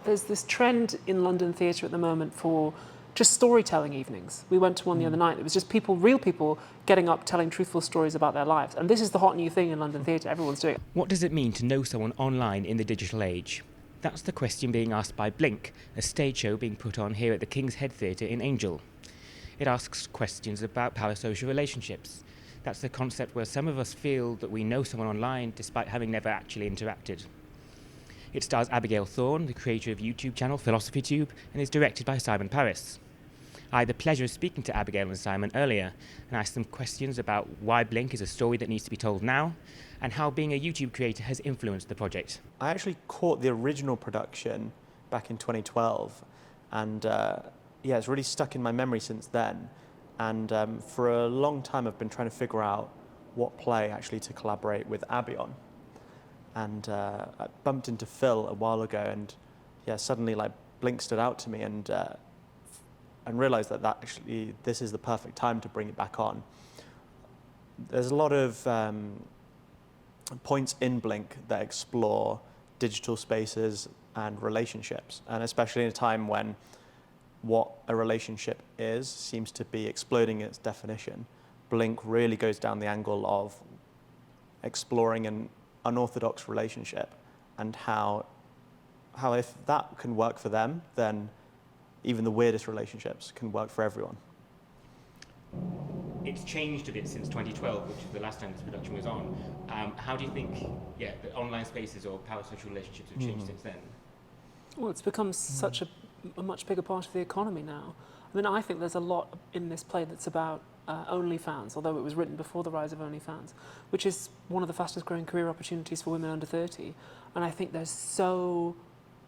there's this trend in London theatre at the moment for just storytelling evenings. We went to one the other night. It was just people, real people, getting up, telling truthful stories about their lives. And this is the hot new thing in London theatre. Everyone's doing it. What does it mean to know someone online in the digital age? That's the question being asked by Blink, a stage show being put on here at the King's Head Theatre in Angel. It asks questions about parasocial relationships. That's the concept where some of us feel that we know someone online despite having never actually interacted. It stars Abigail Thorn, the creator of YouTube channel PhilosophyTube, and is directed by Simon Paris. I had the pleasure of speaking to Abigail and Simon earlier and asked them questions about why Blink is a story that needs to be told now and how being a YouTube creator has influenced the project. I actually caught the original production back in 2012 and yeah, it's really stuck in my memory since then. And for a long time I've been trying to figure out what play actually to collaborate with Abby on. And I bumped into Phil a while ago and yeah, suddenly like Blink stood out to me and realized that actually this is the perfect time to bring it back on. There's a lot of points in Blink that explore digital spaces and relationships, and especially in a time when what a relationship is seems to be exploding its definition. Blink really goes down the angle of exploring an unorthodox relationship and how if that can work for them, then even the weirdest relationships can work for everyone. It's changed a bit since 2012, which is the last time this production was on. How do you think, the online spaces or parasocial relationships have changed since then? Well, it's become such a much bigger part of the economy now. I mean, I think there's a lot in this play that's about OnlyFans, although it was written before the rise of OnlyFans, which is one of the fastest growing career opportunities for women under 30. And I think there's so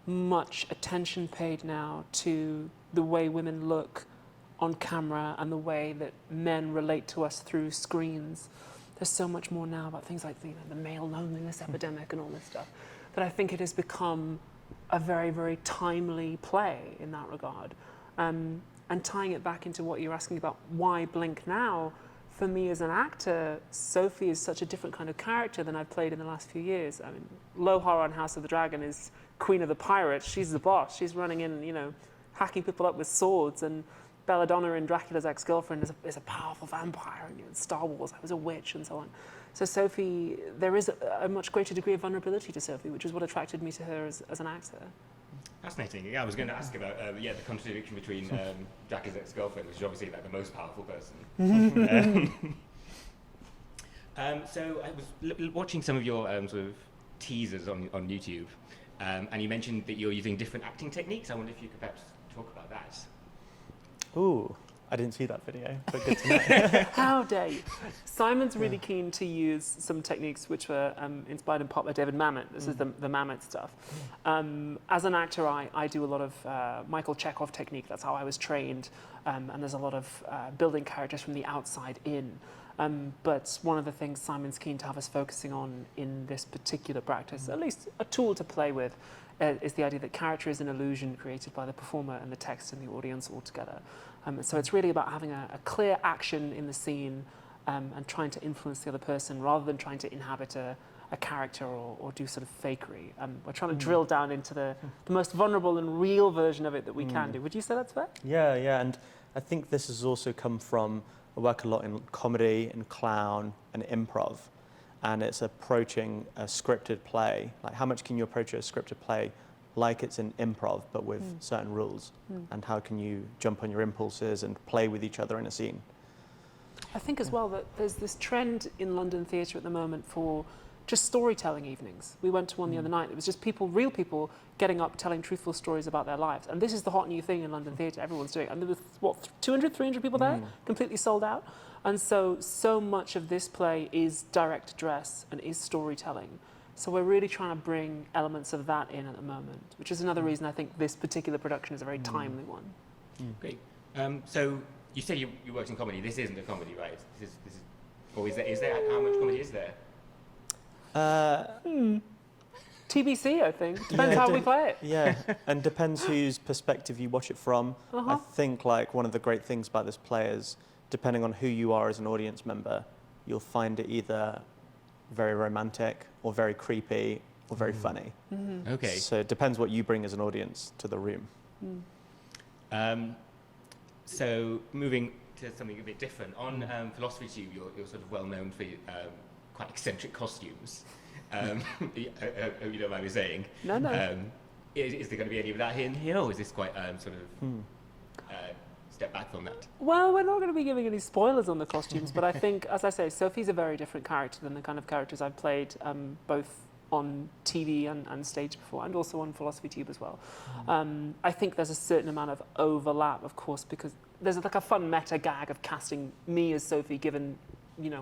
much attention paid now to the way women look on camera and the way that men relate to us through screens. There's so much more now about things like the male loneliness epidemic and all this stuff, that I think it has become a very, very timely play in that regard. And tying it back into what you're asking about, why Blink now? For me as an actor, Sophie is such a different kind of character than I've played in the last few years. I mean, Lohar on House of the Dragon is Queen of the Pirates. She's the boss. She's running in, hacking people up with swords. And Belladonna in Dracula's Ex-Girlfriend is a powerful vampire. And in Star Wars, I was a witch and so on. So Sophie, there is a much greater degree of vulnerability to Sophie, which is what attracted me to her as an actor. Fascinating. Yeah, I was going to ask about the contradiction between Dracula's ex-girlfriend, which is obviously like the most powerful person. So I was watching some of your sort of teasers on YouTube, and you mentioned that you're using different acting techniques. I wonder if you could perhaps talk about that. Ooh, I didn't see that video, but good to know. How dare you? Simon's really keen to use some techniques which were inspired in part by David Mamet. This is the Mamet stuff. As an actor, I do a lot of Michael Chekhov technique. That's how I was trained. And there's a lot of building characters from the outside in. But one of the things Simon's keen to have us focusing on in this particular practice, at least a tool to play with, is the idea that character is an illusion created by the performer and the text and the audience all together. So it's really about having a clear action in the scene and trying to influence the other person rather than trying to inhabit a character or do sort of fakery. We're trying to drill down into the most vulnerable and real version of it that we can do. Would you say that's fair? Yeah, and I think this has also come from, I work a lot in comedy and clown and improv, and it's approaching a scripted play. Like, how much can you approach a scripted play like it's an improv, but with certain rules? And how can you jump on your impulses and play with each other in a scene? I think as well that there's this trend in London theatre at the moment for just storytelling evenings. We went to one the other night. It was just people, real people, getting up, telling truthful stories about their lives. And this is the hot new thing in London theatre. Everyone's doing it. And there was, 200, 300 people there? Completely sold out. And so much of this play is direct address and is storytelling. So we're really trying to bring elements of that in at the moment, which is another reason I think this particular production is a very timely one. Great. So you said you worked in comedy. This isn't a comedy, right? This is, or is there? How much comedy is there? TBC, I think. Depends how we play it. Yeah, and depends whose perspective you watch it from. I think like one of the great things about this play is, depending on who you are as an audience member, you'll find it either very romantic or very creepy or very funny. Okay. So it depends what you bring as an audience to the room. So moving to something a bit different, on PhilosophyTube, you're sort of well known for quite eccentric costumes. You don't mind me saying. No. Is there going to be any of that in here, or is this quite sort of step back from that? Well, we're not going to be giving any spoilers on the costumes, but I think, as I say, Sophie's a very different character than the kind of characters I've played both on TV and stage before, and also on PhilosophyTube as well. I think there's a certain amount of overlap, of course, because there's like a fun meta gag of casting me as Sophie, given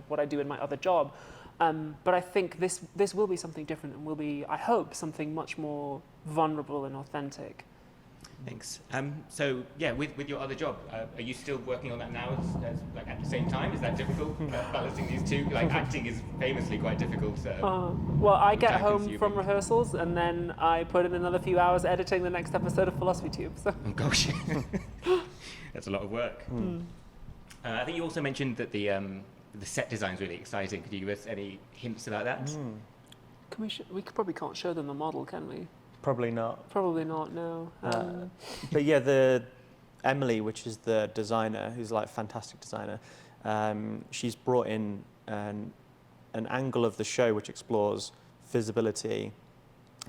what I do in my other job. But I think this will be something different, and will be, I hope, something much more vulnerable and authentic. Thanks. So yeah, with your other job, are you still working on that now as like at the same time? Is that difficult, balancing these two? Like acting is famously quite difficult. Well, I get time home consuming. from rehearsals, and then I put in another few hours editing the next episode of PhilosophyTube. So. Oh gosh, that's a lot of work. I think you also mentioned that the set design is really exciting. Could you give us any hints about that? Can we probably can't show them the model, can we? Probably not. Probably not, no. But yeah, the Emily, which is the designer, who's like a fantastic designer, she's brought in an angle of the show which explores visibility,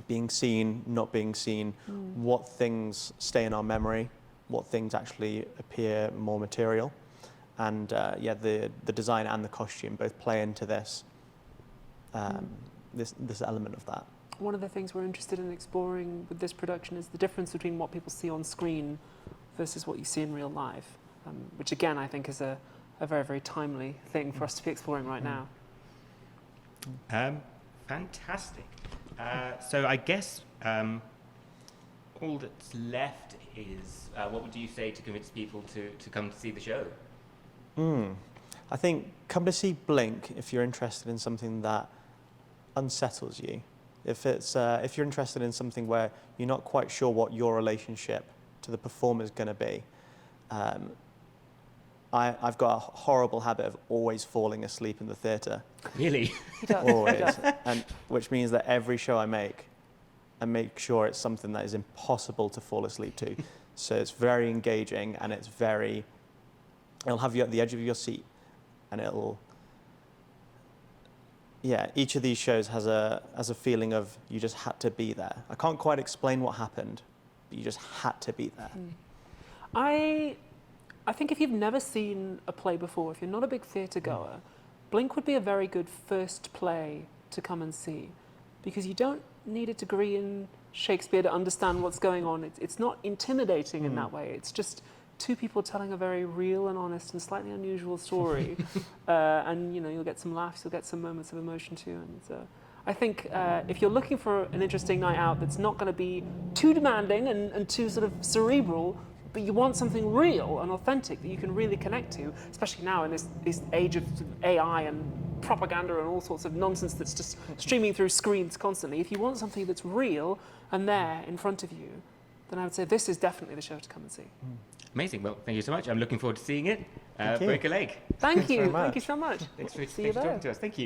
being seen, not being seen, what things stay in our memory, what things actually appear more material. And the design and the costume both play into this this element of that. One of the things we're interested in exploring with this production is the difference between what people see on screen versus what you see in real life, which again I think is a very, very timely thing for us to be exploring right now. Fantastic. So I guess all that's left is what would you say to convince people to come to see the show? I think come to see Blink if you're interested in something that unsettles you. If you're interested in something where you're not quite sure what your relationship to the performer is going to be, I've got a horrible habit of always falling asleep in the theatre. Really? He does. Always, and which means that every show I make sure it's something that is impossible to fall asleep to. So it's very engaging, and it'll have you at the edge of your seat, and each of these shows has a feeling of you just had to be there. I can't quite explain what happened, but you just had to be there. I think if you've never seen a play before, if you're not a big theatre goer, Blink would be a very good first play to come and see, because you don't need a degree in Shakespeare to understand what's going on. It's not intimidating in that way. It's just two people telling a very real and honest and slightly unusual story, and you'll get some laughs, you'll get some moments of emotion too. And I think if you're looking for an interesting night out that's not going to be too demanding and too sort of cerebral, but you want something real and authentic that you can really connect to, especially now in this age of AI and propaganda and all sorts of nonsense that's just streaming through screens constantly. If you want something that's real and there in front of you, then I would say this is definitely the show to come and see. Amazing. Well, thank you so much. I'm looking forward to seeing it. Break a leg. Thank you. very much. Thank you so much. Thanks for See you talking there. to us. Thank you.